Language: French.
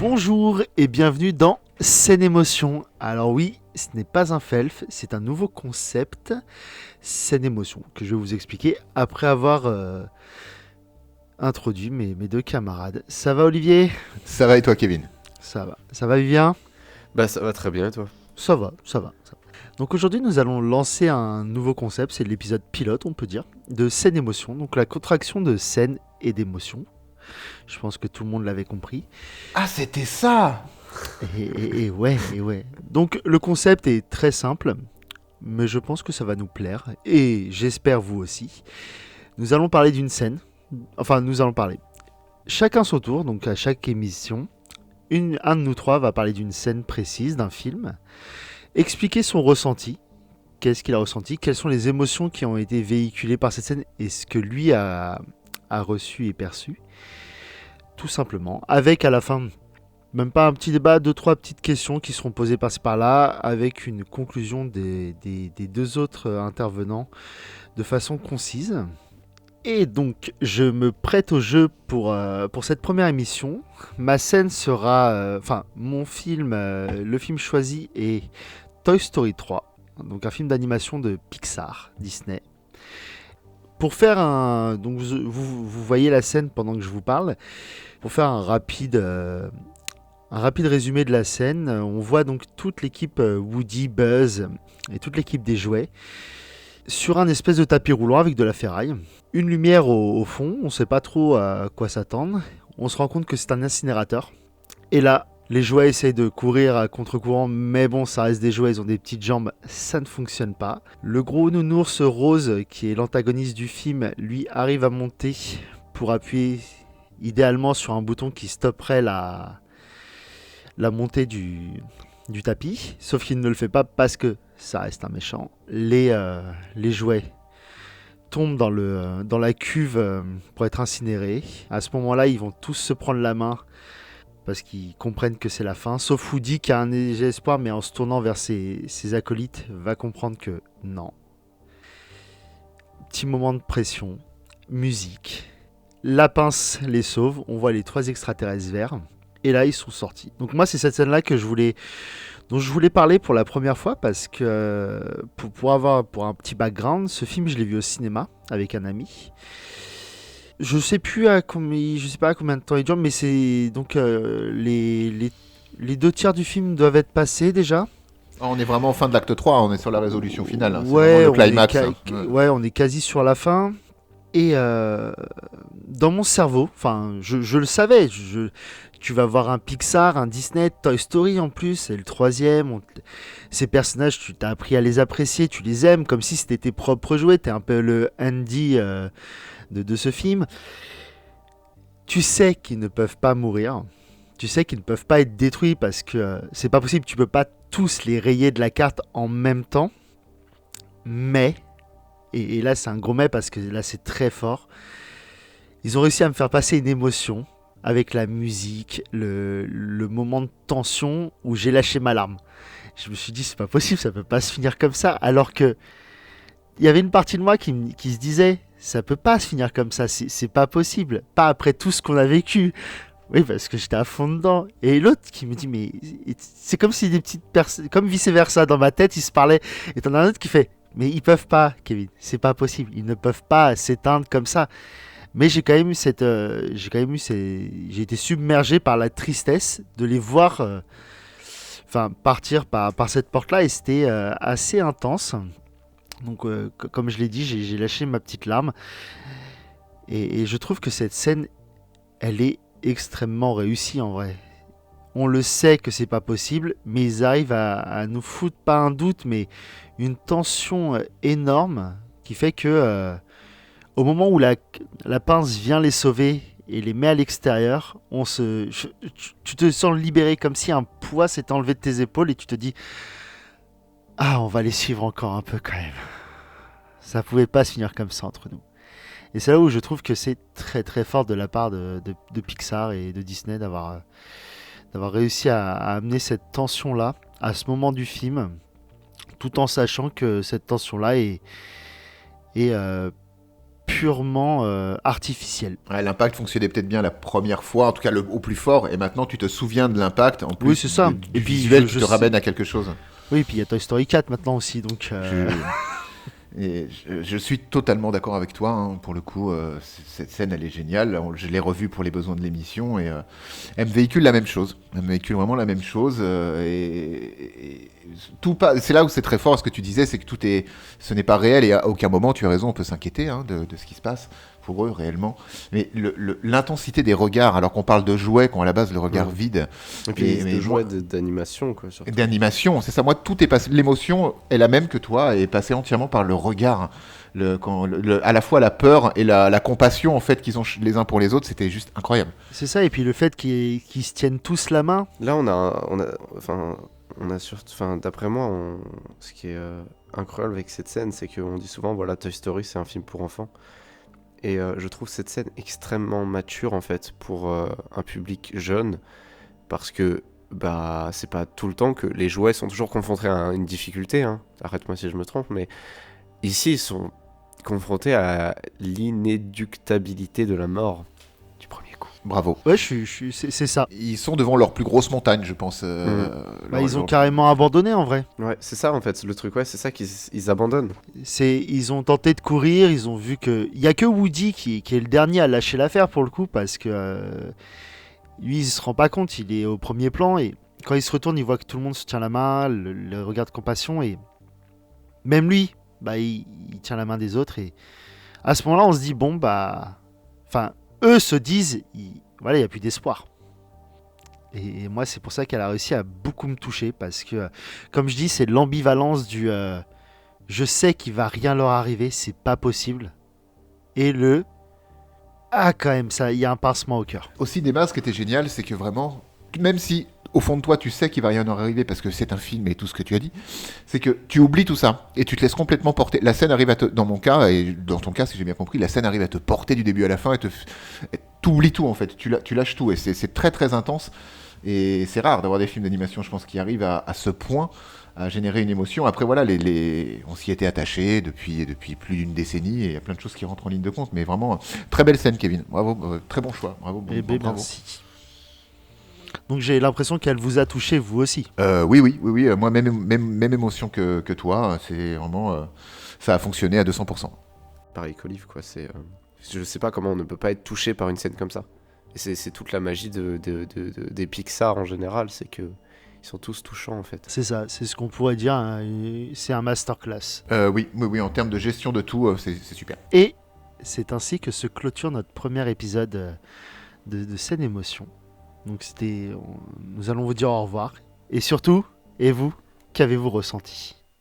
Bonjour et bienvenue dans Scène Émotion. Alors oui, ce n'est pas un felf, c'est un nouveau concept, Scène Émotion, que je vais vous expliquer après avoir introduit mes deux camarades. Ça va Olivier? Ça va et toi, Kevin? Ça va. Ça va Vivien? Bah ça va très bien toi. Ça va. Donc aujourd'hui nous allons lancer un nouveau concept, c'est l'épisode pilote on peut dire, de Scène Émotion, donc la contraction de scène et d'émotion. Je pense que tout le monde l'avait compris. Ah, c'était ça! Et ouais. Donc le concept est très simple, mais je pense que ça va nous plaire, et j'espère vous aussi. Nous allons parler d'une scène, nous allons parler chacun son tour, donc à chaque émission, un de nous trois va parler d'une scène précise, d'un film, expliquer son ressenti, qu'est-ce qu'il a ressenti, quelles sont les émotions qui ont été véhiculées par cette scène, et ce que lui a reçu et perçu, tout simplement, avec à la fin... Même pas un petit débat, deux, trois petites questions qui seront posées par-ci par-là, avec une conclusion des deux autres intervenants de façon concise. Et donc, je me prête au jeu pour cette première émission. Ma scène sera... mon film, le film choisi est Toy Story 3. Donc un film d'animation de Pixar, Disney. Pour faire un... Donc vous voyez la scène pendant que je vous parle. Pour faire un rapide résumé de la scène, on voit donc toute l'équipe Woody, Buzz et toute l'équipe des jouets sur un espèce de tapis roulant avec de la ferraille. Une lumière au fond, on ne sait pas trop à quoi s'attendre. On se rend compte que c'est un incinérateur. Et là, les jouets essayent de courir à contre-courant, mais bon, ça reste des jouets, ils ont des petites jambes, ça ne fonctionne pas. Le gros nounours rose, qui est l'antagoniste du film, lui arrive à monter pour appuyer idéalement sur un bouton qui stopperait la montée du tapis, sauf qu'il ne le fait pas parce que ça reste un méchant. Les jouets tombent dans la cuve pour être incinérés. À ce moment-là, ils vont tous se prendre la main parce qu'ils comprennent que c'est la fin, sauf Woody qui a un léger espoir, mais en se tournant vers ses acolytes, va comprendre que non. Petit moment de pression, musique. La pince les sauve, on voit les trois extraterrestres verts. Et là, ils sont sortis. Donc moi, c'est cette scène-là dont je voulais parler pour la première fois parce que pour un petit background, ce film, je l'ai vu au cinéma avec un ami. Je sais pas à combien de temps il dure, mais c'est donc les deux tiers du film doivent être passés déjà. On est vraiment en fin de l'acte 3, on est sur la résolution finale. C'est Ouais, vraiment le climax. Ouais, on est quasi sur la fin. Et dans mon cerveau, je le savais, tu vas voir un Pixar, un Disney, Toy Story en plus, c'est le troisième. Ces personnages, tu t'as appris à les apprécier, tu les aimes comme si c'était tes propres jouets, t'es un peu le Andy de ce film. Tu sais qu'ils ne peuvent pas mourir, tu sais qu'ils ne peuvent pas être détruits parce que c'est pas possible, tu peux pas tous les rayer de la carte en même temps. Mais, et là c'est un gros mais parce que là c'est très fort, ils ont réussi à me faire passer une émotion avec la musique, le moment de tension où j'ai lâché ma larme. Je me suis dit, c'est pas possible, ça peut pas se finir comme ça. Alors que il y avait une partie de moi qui se disait, ça peut pas se finir comme ça, c'est pas possible. Pas après tout ce qu'on a vécu. Oui, parce que j'étais à fond dedans. Et l'autre qui me dit, mais c'est comme si des petites personnes, comme vice versa, dans ma tête, ils se parlaient. Et t'en as un autre qui fait, mais ils peuvent pas, Kevin, c'est pas possible. Ils ne peuvent pas s'éteindre comme ça. Mais j'ai quand même j'ai été submergé par la tristesse de les voir, partir par cette porte-là, et c'était assez intense. Donc, comme je l'ai dit, j'ai lâché ma petite larme, et je trouve que cette scène, elle est extrêmement réussie en vrai. On le sait que c'est pas possible, mais ils arrivent à nous foutre pas un doute, mais une tension énorme qui fait que au moment où la pince vient les sauver et les met à l'extérieur, tu te sens libéré comme si un poids s'était enlevé de tes épaules et tu te dis, ah, on va les suivre encore un peu quand même. Ça pouvait pas se finir comme ça entre nous. Et c'est là où je trouve que c'est très très fort de la part de Pixar et de Disney d'avoir réussi à amener cette tension-là à ce moment du film, tout en sachant que cette tension-là est purement artificiel. Ouais, l'impact fonctionnait peut-être bien la première fois, en tout cas au plus fort, et maintenant tu te souviens de l'impact, en plus Oui, c'est ça. du Et puis, visuel je qui te sais- ramène à quelque chose. Oui, puis il y a Toy Story 4 maintenant aussi, donc... Je suis totalement d'accord avec toi, hein, pour le coup, cette scène elle est géniale, je l'ai revue pour les besoins de l'émission, et elle me véhicule la même chose, elle me véhicule vraiment la même chose, et c'est là où c'est très fort, ce que tu disais, c'est que ce n'est pas réel, et à aucun moment, tu as raison, on peut s'inquiéter hein, de ce qui se passe pour eux réellement, mais l'intensité des regards, alors qu'on parle de jouets, quand à la base le regard vide, Et puis mais de jouets d'animation, quoi. Surtout. d'animation, c'est ça. Moi, tout est passé. L'émotion est la même que toi, est passée entièrement par le regard. À la fois la peur et la compassion en fait qu'ils ont les uns pour les autres, c'était juste incroyable. C'est ça, et puis le fait qu'ils se tiennent tous la main. Là, d'après moi, ce qui est incroyable avec cette scène, c'est qu'on dit souvent, voilà, Toy Story, c'est un film pour enfants. Et je trouve cette scène extrêmement mature en fait pour un public jeune, parce que bah c'est pas tout le temps que les jouets sont toujours confrontés à une difficulté, hein. Arrête-moi si je me trompe, mais ici ils sont confrontés à l'inéductabilité de la mort du premier coup. Bravo. Ouais, c'est ça. Ils sont devant leur plus grosse montagne, je pense. Ils ont carrément abandonné en vrai. Ouais, c'est ça en fait, le truc, ouais, c'est ça qu'ils abandonnent. Ils ont tenté de courir, ils ont vu que... Il n'y a que Woody qui est le dernier à lâcher l'affaire pour le coup, parce que lui, il se rend pas compte, il est au premier plan, et quand il se retourne, il voit que tout le monde se tient la main, le regard de compassion, et même lui, il tient la main des autres, et à ce moment-là, on se dit, bon, enfin, eux se disent, voilà, il n'y a plus d'espoir. Et moi, c'est pour ça qu'elle a réussi à beaucoup me toucher, parce que, comme je dis, c'est l'ambivalence du je sais qu'il va rien leur arriver, c'est pas possible. Et quand même, ça, il y a un pincement au cœur. Aussi, des masques, ce qui était génial, c'est que vraiment, même si au fond de toi tu sais qu'il va rien leur arriver parce que c'est un film et tout ce que tu as dit, c'est que tu oublies tout ça et tu te laisses complètement porter. La scène arrive dans mon cas et dans ton cas, si j'ai bien compris, la scène arrive à te porter du début à la fin et t'oublies tout en fait, tu lâches tout et c'est très très intense. Et c'est rare d'avoir des films d'animation, je pense, qui arrivent à ce point à générer une émotion. Après, voilà, on s'y était attaché depuis plus d'une décennie et il y a plein de choses qui rentrent en ligne de compte. Mais vraiment, très belle scène, Kevin. Bravo, très bon choix. Bravo. Bravo. Merci. Donc j'ai l'impression qu'elle vous a touché, vous aussi. Oui. Moi, même émotion que toi. C'est vraiment... ça a fonctionné à 200%. Pareil qu'Olive, quoi. Je sais pas comment on ne peut pas être touché par une scène comme ça. Et c'est toute la magie des Pixar en général, c'est que ils sont tous touchants en fait. C'est ça, c'est ce qu'on pourrait dire, c'est un masterclass. Oui, en termes de gestion de tout, c'est super. Et c'est ainsi que se clôture notre premier épisode de Scène Émotion. Donc nous allons vous dire au revoir. Et surtout, et vous, qu'avez-vous ressenti ?